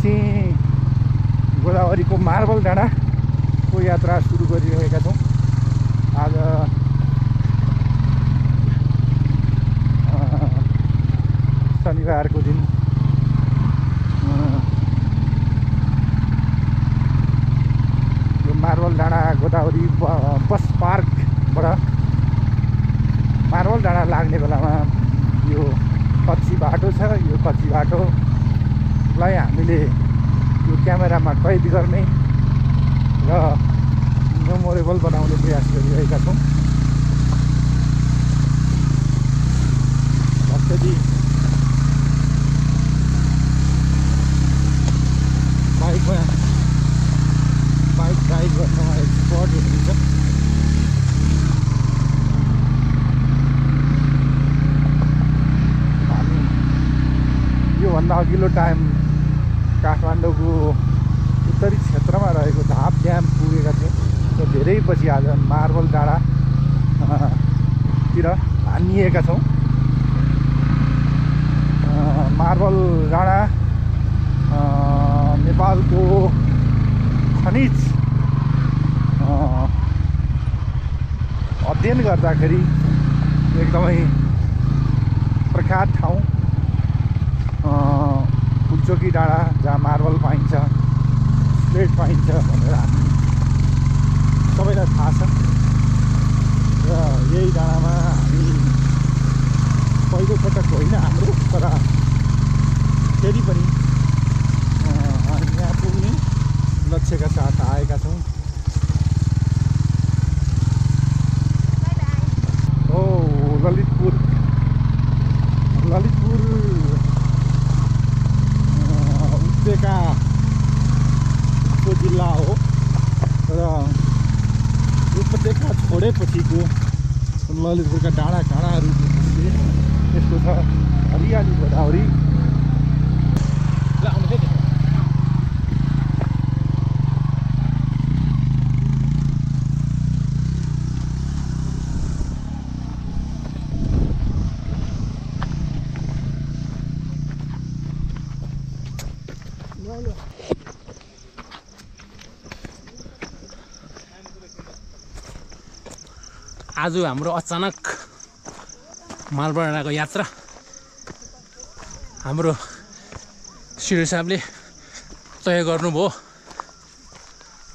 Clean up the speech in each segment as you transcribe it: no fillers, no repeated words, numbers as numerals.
चाहिँ गोदावरीको मार्बल डाँडाको यात्रा सुरु गरिरहेका छौँ। आज शनिबारको दिन यो मार्बल डाँडा गोदावरी बस पार्कबाट मार्बल डाँडा लाग्ने बेलामा यो कच्ची बाटो छ। यो कच्ची बाटोलाई हामीले यो क्यामेरामा कैद गर्ने र मेमोरेबल बनाउने प्रयास गरिरहेका छौँ। भक्तजी बाइक ड्राइभ गर्नमा एक्सपर्ट हुनुहुन्छ। हामी योभन्दा अघिल्लो टाइम काठमाडौँको उत्तरी क्षेत्रमा रहेको धाप ड्याम पुगेका थियौँ र धेरै पछि आज मार्बल डाँडातिर हानिएका छौँ। मार्बल डाँडा नेपालको खनिज अध्ययन गर्दाखेरि एकदमै प्रख्यात ठाउँ। फुलचोकी डाँडा जहाँ मार्बल पाइन्छ, स्लेट पाइन्छ भनेर हामी सबैलाई थाहा छ र यही डाँडामा हामी पहिलोपटक होइन हाम्रो, तर फेरि पनि यहाँ पुग्ने लक्ष्यका साथ आएका छौँ। ओ ललितपुर उपत्यकाको जिल्ला हो र उपत्यका छोडेपछिको ललितपुरका डाँडाकाँडाहरू यस्तो छ। हरियाली गोदावरी आज हाम्रो अचानक मार्बल डाँडाको यात्रा हाम्रो श्री साहबले तय गर्नुभयो।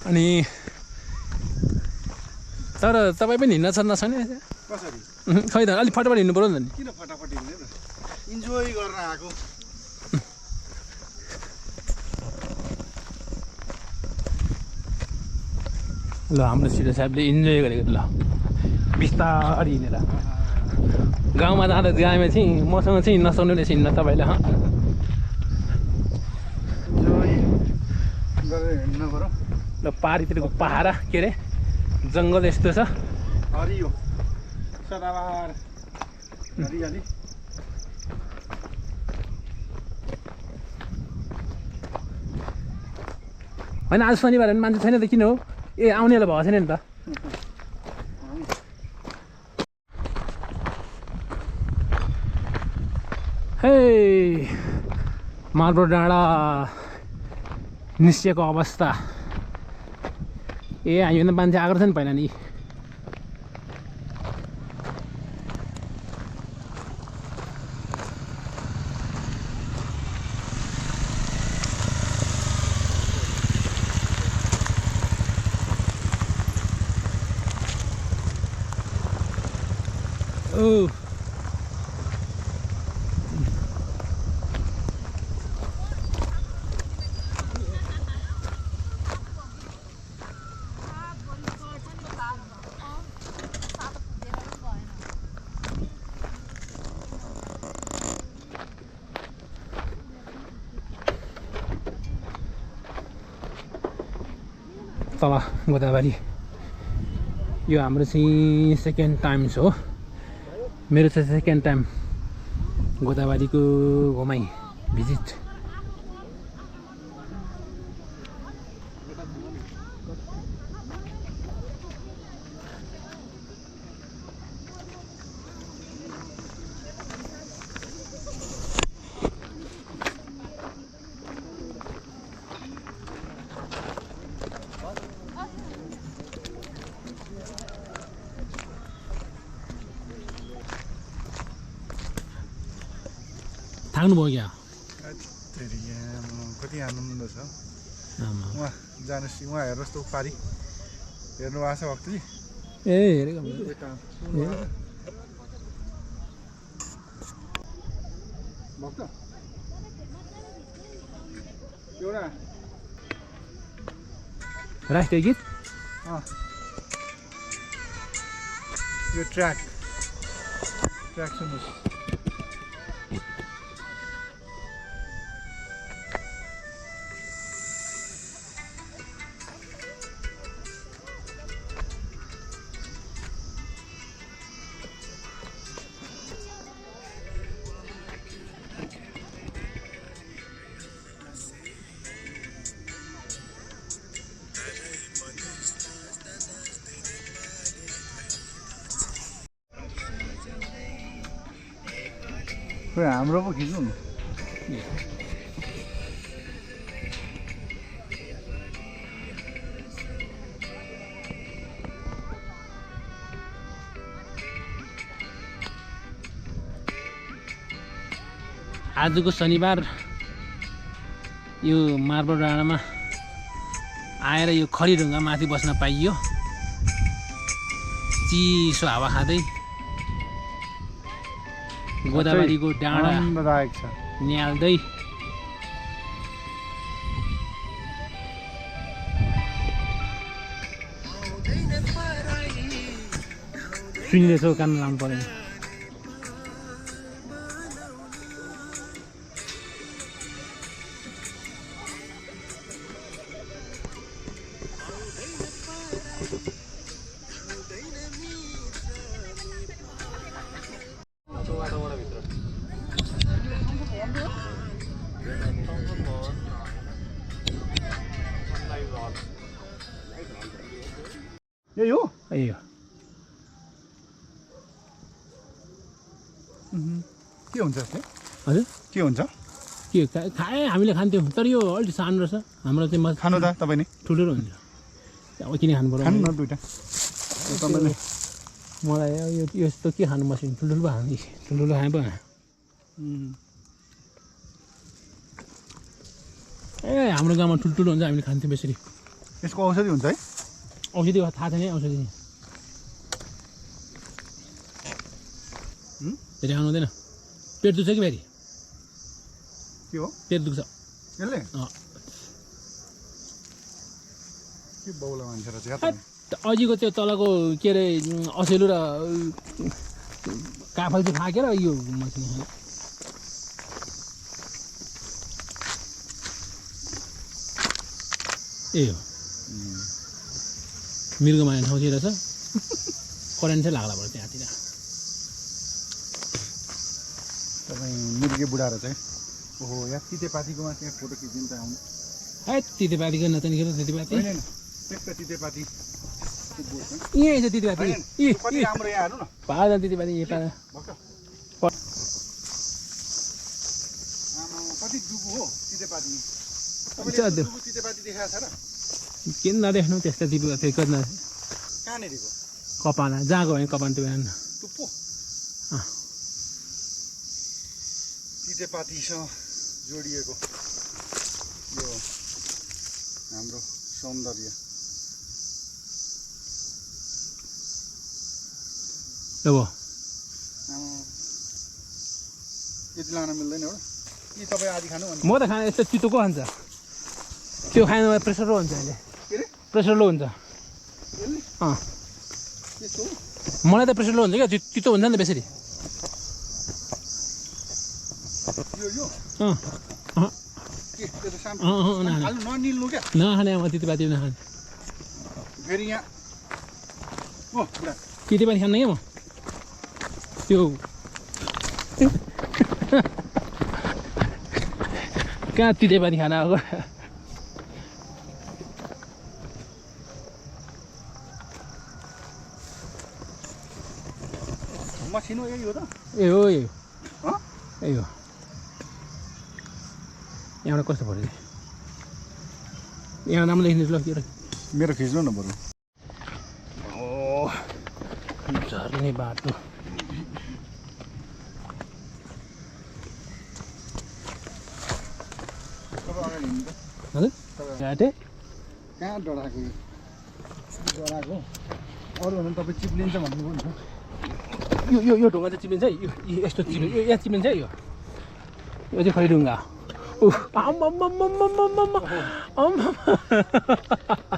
अनि तर तपाईँ पनि हिँड्न छ नछन् कसरी खै त अलिक फटाफट हिँड्नु पऱ्यो नि त। किन फटाफट हिँड्ने त, इन्जोय गर्न आएको। ल हाम्रो श्री साहबले इन्जोय गरेको ल बिस्तारै हिँडेर। गाउँमा जाँदा गाउँमा चाहिँ मसँग चाहिँ नसक्नु रहेछ हिँड्न तपाईँले। ल पारितिरको पहाडा के अरे जङ्गल यस्तो छ, हरियो सदाबहार हरियाली। होइन आज शनिबार भने मान्छे छैन त किन हो? ए आउनेलाई भएको छैन नि त। हे मार्बल डाँडा निस्किएको अवस्था। ए हामीभन्दा मान्छे आएको छ नि पहिला नि। ओ तल गोदावरी यो हाम्रो चाहिँ सेकेन्ड टाइम्स हो। मेरो चाहिँ सेकेन्ड टाइम गोदावरीको घुमाइ भिजिट। थाक्नुभयो क्या फेरि यहाँ कति आनन्द छ आमा उहाँ जानुहोस् उहाँ हेर्नुहोस् त पारी हेर्नु भएको छ भक्तजी ए हेरेको भक्त एउटा राष्ट्रिय गीत यो ट्र्याक सुन्नुहोस् खोइ हाम्रो पो खिच्नु न आजको शनिबार यो मार्बल डाँडामा आएर यो खरी ढुङ्गा माथि बस्न पाइयो चिसो हावा खाँदै गोदावरीको डाँडा आनन्ददायक छ निहाल्दै सुनिरहेछौ कान लाउनु परेन यही हो यो के हुन्छ यसले हजुर के हुन्छ के खाए हामीले खान्थ्यौँ तर यो अलिक सानो रहेछ हाम्रो चाहिँ खानु त तपाईँ नि ठुलो हुन्छ अब किन खानु पर्यो खानु न दुइटा तपाईँले मलाई यो यस्तो के खानु मसिन ठुल्ठुलो खाने ठुल्ठुलो खाए पो ए हाम्रो गाउँमा ठुल्ठुलो हुन्छ हामीले खान्थ्यौँ बेसरी यसको औषधि हुन्छ है औषधि थाहा छैन औषधि फेरि खानु हुँदैन पेट दुख्छ कि फेरि के हो पेट दुख्छ यसले के बौला मान्छे रहेछ अझिको त्यो तलको के अरे असेलु र काफल चाहिँ फाकेर यो मसिन ए हो मिर्गो माने ठाउँ चाहिँ रहेछ करेन्ट चाहिँ लाग्ला भयो त्यहाँतिर तपाईँ मिर्गे बुढा रहेछ है ओहो यहाँ तितेपातीकोमा त्यहाँ फोटो खिचिदिनु त आउनु है तितेपातीको नचन खेर तितेपाती त्यस्तो तितेपाती यहीँ छ तितेपाती कति राम्रो यहाँ हाल्नु न पाहाड तितेपाती यहाँ पाहाड कति दुबु हो तितेपाती तितेपाती देखाएको छ र किन नदेख्नु त्यस्तो तितेपाती कति कहाँनिरको कपाना जहाँ गयो भने कपान त्यो टुप्पो तितेपातीसँग जोडिएको यो हाम्रो सौन्दर्य अब यति लान मिल्दैन एउटा कि तपाईँ आदि खानु म त खाना यस्तो चितो को खान्छ त्यो खाएन प्रेसर लो हुन्छ अहिले के अरे प्रेसर लो हुन्छ त्यस्तो मलाई त प्रेसर लो हुन्छ क्या चितो हुन्छ नि त बेसरी यो के त्यो त सानो हाल्नु ननिल्नु क्या नखाने म तितेपाती नखाने फेरि यहाँ ओ बुढा तितेपाती खान्न क्या म त्यो कहाँ तितेपाती खाना अब मसिनो यही हो त ए हो ए हो यही हो यहाँबाट कस्तो पऱ्यो यहाँ नाम लेख्नुहोस् ल के मेरो खिच्नु न बरु ओ झर्ने बाटो घाटे कहाँ डराएको डराएको अरू भन्दा तपाईँ चिप्लिन्छ भन्नुभयो नि यो यो यो ढुङ्गा चाहिँ चिप्लिन्छ है यो यस्तो चिप्लिन्छ यो यहाँ चिप्लिन्छ है यो चाहिँ खै ढुङ्गा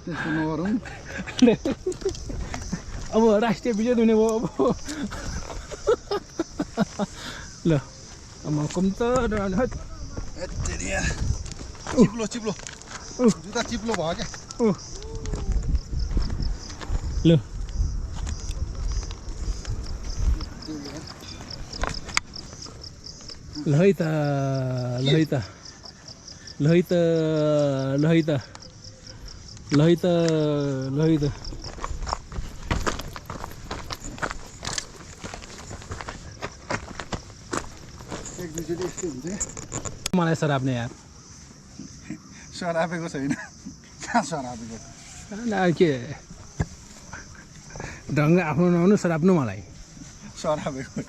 त्यस्तो नगरौँ अब राष्ट्रिय विजय हुने भयो अब ल अब कम्त चिप्लो चिप्लो जुत्ता चिप्लो भयो क्या ल ल है त ल है त ल है त ल है त ल है त ल है त एकचोटि यस्तो हुन्छ मलाई सराप्ने यार सरापेको छैन कहाँ सरापेको के ढङ्ग आफ्नो नहुनु सराप्नु मलाई सरापेको